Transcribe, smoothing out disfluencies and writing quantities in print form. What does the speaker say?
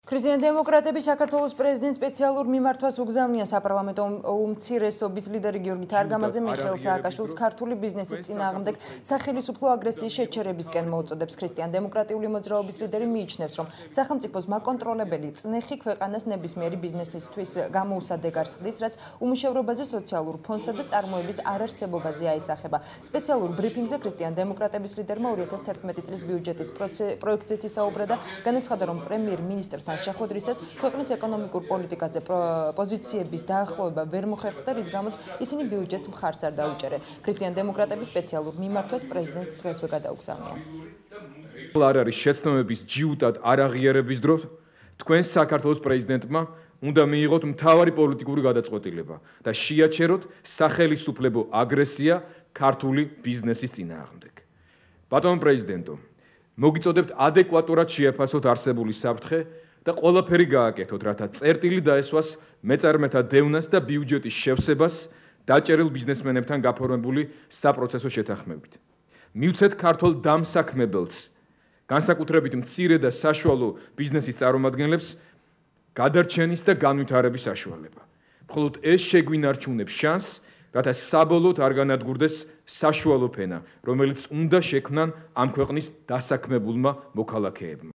ქრისტიან-დემოკრატები საქართველოს პრეზიდენტ სპეციალურ მიმართვას უგზავნიან საპარლამენტო უმცირესობის ლიდერი გიორგი თარგამაძე მიხეილ სააკაშვილს ქართული ბიზნესის წინააღმდეგ სახელისუფლო აგრესიის შეჩერებისკენ მოუწოდებს. ქრისტიან-დემოკრატიული მოძრაობის ლიდერი მიიჩნევს, რომ სახელმწიფოს მაკონტროლებელი წნეხი ქვეყანას ნებისმიერი ბიზნესისთვის გამოუსადეგარს ხდის, რაც უმუშევრობაზე, სოციალურ ფონსა და წარმოების არარსებობაზე აისახება. სპეციალურ ბრიფინგზე ქრისტიან-დემოკრატების ლიდერმა 2011 წლის ბიუჯეტის პროექტზე ისაუბრა და განაცხადა, რომ პრემიერ-მინისტრთან შეხვედრისას ქვეყნის ეკონომიკურ პოლიტიკაზე პოზიციების დაახლოება ვერ მოხერხდა, რის გამოც ისინი ბიუჯეტს მხარს არ დაუჭერენ. ქრისტიან-დემოკრატების სპეციალურ მიმართვას პრეზიდენტს დღესვე გადაუგზავნიან. არ არის შეცდომების ჯიუტად არ აღიარების დროს თქვენ საქართველოს პრეზიდენტმა უნდა მიიღოთ მთავარი პოლიტიკური გადაწყვეტილება და შეაჩეროთ სახელისუფლებო აგრესია ქართული ბიზნესის წინააღმდეგ. ბატონო პრეზიდენტო, მოგიწოდებთ ადეკვატურად შეაფასოთ არსებული საფრთხე და ყველაფერი გააკეთოთ, რათა წერტილი დაესვას მეწარმეთა დევნას და ბიუჯეტის შევსებას დაჭერილ ბიზნესმენებთან გაფორმებული საპროცესო შეთანხმებით. მივცეთ ქართულ დამსაქმებელს, განსაკუთრებით მცირე და საშუალო ბიზნესის წარმომადგენლებს გადარჩენის და განვითარების საშუალება. მხოლოდ ეს შეგვინარჩუნებს შანსს, რათა საბოლოოდ არ განადგურდეს საშუალო ფენა, რომელიც უნდა შექმნან ამ ქვეყნის დასაქმებულმა მოქალაქეებმა.